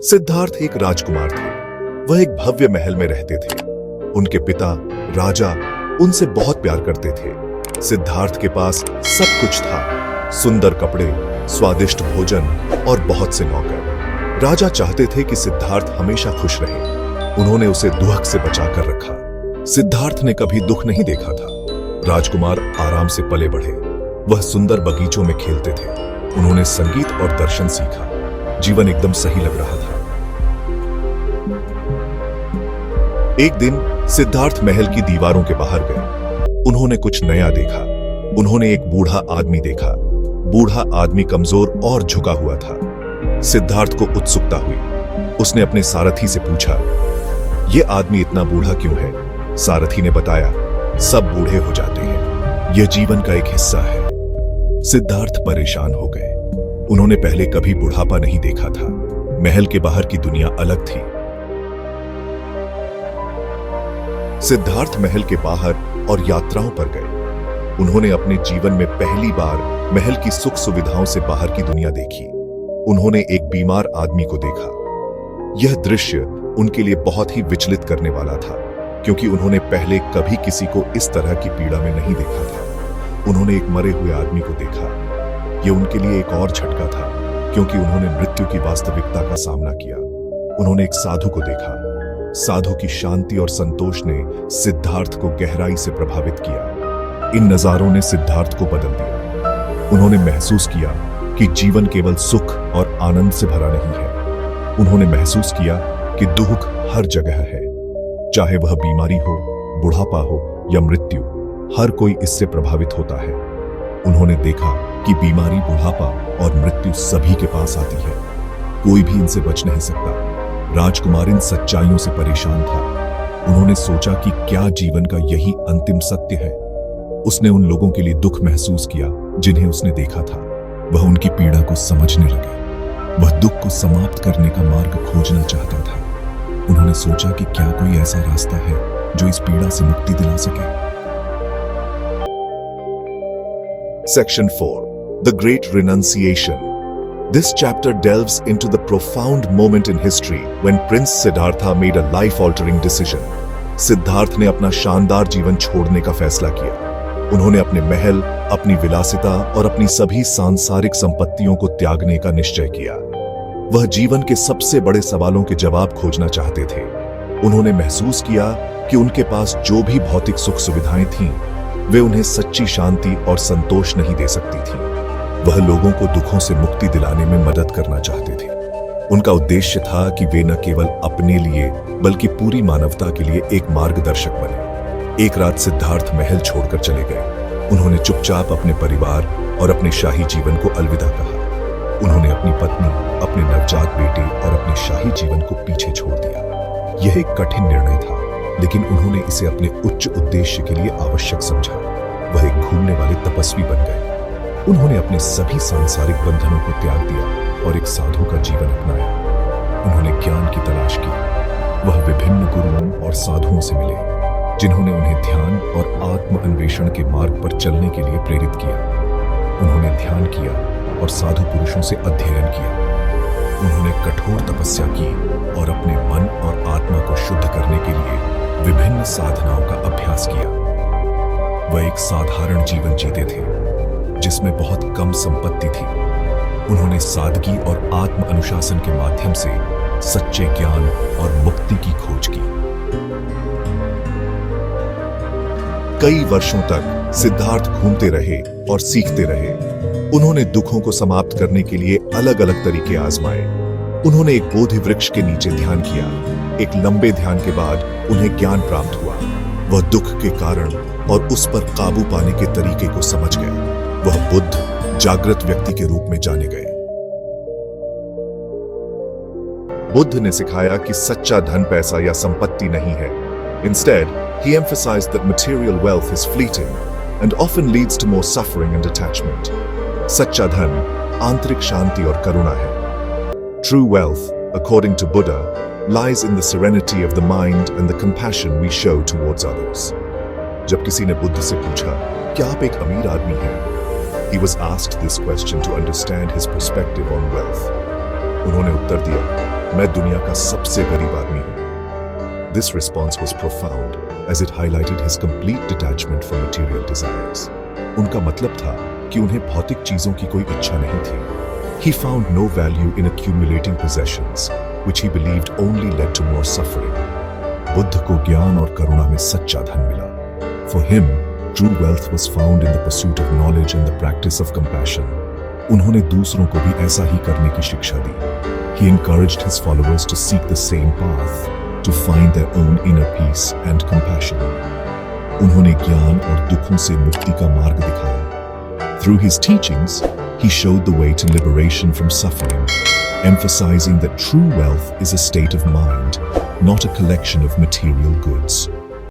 सिद्धार्थ एक राजकुमार थे। वह एक भव्य महल में रहते थे। उनके पिता राजा उनसे बहुत प्यार करते थे। सिद्धार्थ के पास सब कुछ था, सुंदर कपड़े, स्वादिष्ट भोजन और बहुत से नौकर। राजा चाहते थे कि सिद्धार्थ हमेशा खुश रहे। उन्होंने उसे दुख से बचाकर रखा। सिद्धार्थ ने कभी दुख नहीं देखा था। राजकुमार आराम से पले बढ़े। वह सुंदर बगीचों में खेलते थे। उन्होंने संगीत और दर्शन सीखा। जीवन एकदम सही लग रहा था। एक दिन सिद्धार्थ महल की दीवारों के बाहर गए। उन्होंने कुछ नया देखा। उन्होंने एक बूढ़ा आदमी देखा। बूढ़ा आदमी कमजोर और झुका हुआ था। सिद्धार्थ को उत्सुकता हुई। उसने अपने सारथी से पूछा, यह आदमी इतना बूढ़ा क्यों है? सारथी ने बताया, सब बूढ़े हो जाते हैं, यह जीवन का एक हिस्सा है। सिद्धार्थ परेशान हो गए। उन्होंने पहले कभी बुढ़ापा नहीं देखा था। महल के बाहर की दुनिया अलग थी। सिद्धार्थ महल के बाहर और यात्राओं पर गए। उन्होंने अपने जीवन में पहली बार महल की सुख सुविधाओं से बाहर की दुनिया देखी। उन्होंने एक बीमार आदमी को देखा। यह दृश्य उनके लिए बहुत ही विचलित करने वाला था, क्योंकि उन्होंने पहले कभी किसी को इस तरह की पीड़ा में नहीं देखा था। उन्होंने एक मरे हुए आदमी को देखा। यह उनके लिए एक और झटका था, क्योंकि उन्होंने मृत्यु की वास्तविकता का सामना किया। उन्होंने एक साधु को देखा। साधु की शांति और संतोष ने सिद्धार्थ को गहराई से प्रभावित किया। इन नजारों ने सिद्धार्थ को बदल दिया। उन्होंने महसूस किया कि जीवन केवल सुख और आनंद से भरा नहीं है। उन्होंने महसूस किया कि दुख हर जगह है, चाहे वह बीमारी हो, बुढ़ापा हो या मृत्यु, हर कोई इससे प्रभावित होता है। उन्होंने देखा कि बीमारी, बुढ़ापा और मृत्यु सभी के पास आती है। कोई भी इनसे बच नहीं सकता। राजकुमार इन सच्चाइयों से परेशान था। उन्होंने सोचा कि क्या जीवन का यही अंतिम सत्य है? उसने उन लोगों के लिए दुख महसूस किया जिन्हें उसने देखा था। वह उनकी पीड़ा को समझने लगे। वह दुख को समाप्त करने का मार्ग खोजना चाहता था। उन्होंने सोचा कि क्या कोई ऐसा रास्ता है जो इस पीड़ा से मुक्ति दिला सके। Section 4. The Great Renunciation. This chapter delves into the profound moment in history when Prince Siddhartha made a life-altering decision. Siddharth ने अपना शानदार जीवन छोड़ने का फैसला किया। उन्होंने अपने महल, अपनी विलासिता और अपनी सभी सांसारिक संपत्तियों को त्यागने का निश्चय किया। वह जीवन के सबसे बड़े सवालों के जवाब खोजना चाहते थे। उन्होंने महसूस किया कि उनके पास जो भी भौतिक सुख सुविधाएं थीं, वे उन्हें सच्ची शांति और संतोष नहीं दे सकती थीं। वह लोगों को दुखों से मुक्ति दिलाने में मदद करना चाहते थे। उनका उद्देश्य था कि वे न केवल अपने लिए बल्कि पूरी मानवता के लिए एक मार्गदर्शक बने। एक रात सिद्धार्थ महल छोड़कर चले गए। उन्होंने चुपचाप अपने परिवार और अपने शाही जीवन को अलविदा कहा। उन्होंने अपनी पत्नी, अपने नवजात बेटे और अपने शाही जीवन को पीछे छोड़ दिया। यह एक कठिन निर्णय था, लेकिन उन्होंने इसे अपने उच्च उद्देश्य के लिए आवश्यक समझा। वह एक घूमने वाले तपस्वी बन गए। उन्होंने अपने सभी सांसारिक बंधनों को त्याग दिया और एक साधु का जीवन अपनाया। उन्होंने ज्ञान की तलाश की। वह विभिन्न गुरुओं और साधुओं से मिले, जिन्होंने उन्हें ध्यान और आत्म अन्वेषण के मार्ग पर चलने के लिए प्रेरित किया। उन्होंने ध्यान किया और साधु पुरुषों से अध्ययन किया। उन्होंने कठोर तपस्या की और अपने मन और आत्मा को शुद्ध करने के लिए विभिन्न साधनाओं का अभ्यास किया। वह एक साधारण जीवन जीते थे, जिसमें बहुत कम संपत्ति थी। उन्होंने सादगी और आत्म अनुशासन के माध्यम से सच्चे ज्ञान और मुक्ति की खोज की। कई वर्षों तक सिद्धार्थ घूमते रहे और सीखते रहे। उन्होंने दुखों को समाप्त करने के लिए अलग अलग तरीके आजमाए। उन्होंने एक बोधि वृक्ष के नीचे ध्यान किया। एक लंबे ध्यान के बाद उन्हें ज्ञान प्राप्त हुआ। वह दुख के कारण और उस पर काबू पाने के तरीके को समझ गए। वह बुद्ध, जागृत व्यक्ति के रूप में जाने गए। बुद्ध ने सिखाया कि सच्चा धन पैसा या संपत्ति नहीं है। Instead, he emphasized that material wealth is fleeting and often leads to more suffering and attachment. सच्चा धन आंतरिक शांति और करुणा है। True wealth, according to Buddha, lies in the serenity of the mind and the compassion we show towards others. जब किसी ने बुद्ध से पूछा, क्या आप एक अमीर आदमी हैं? He was asked this question to understand his perspective on wealth. उन्होंने उत्तर दिया, मैं दुनिया का सबसे गरीब आदमी हूं। This response was profound as it highlighted his complete detachment from material desires. उनका मतलब था कि उन्हें भौतिक चीजों की कोई इच्छा नहीं थी। He found no value in accumulating possessions, which he believed only led to more suffering. Buddha को ज्ञान और करुणा में सच्चा धन मिला। For him, true wealth was found in the pursuit of knowledge and the practice of compassion. उन्होंने दूसरों को भी ऐसा ही करने की शिक्षा दी। He encouraged his followers to seek the same path, to find their own inner peace and compassion. उन्होंने ज्ञान और दुखों से मुक्ति का मार्ग दिखाया। Through his teachings, he showed the way to liberation from suffering, emphasizing that true wealth is a state of mind, not a collection of material goods.